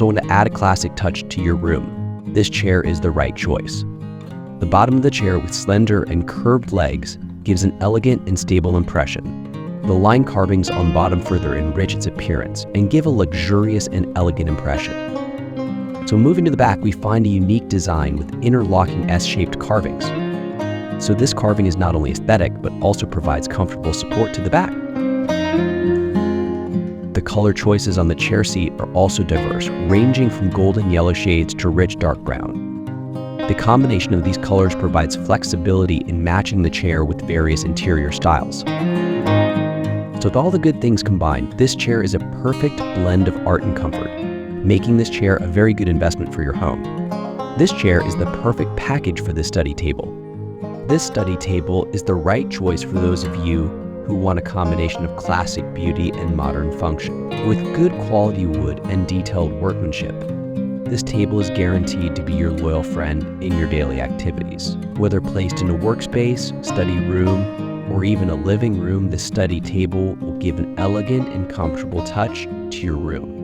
also want to add a classic touch to your room, this chair is the right choice. The bottom of the chair with slender and curved legs gives an elegant and stable impression. The line carvings on the bottom further enrich its appearance and give a luxurious and elegant impression. So moving to the back, we find a unique design with interlocking S-shaped carvings. So this carving is not only aesthetic, but also provides comfortable support to the back. The color choices on the chair seat are also diverse, ranging from golden yellow shades to rich dark brown. The combination of these colors provides flexibility in matching the chair with various interior styles. So with all the good things combined, this chair is a perfect blend of art and comfort, making this chair a very good investment for your home. This chair is the perfect package for this study table. This study table is the right choice for those of you who want a combination of classic beauty and modern function, with good quality wood and detailed workmanship. This table is guaranteed to be your loyal friend in your daily activities. Whether placed in a workspace, study room, or even a living room, this study table will give an elegant and comfortable touch to your room.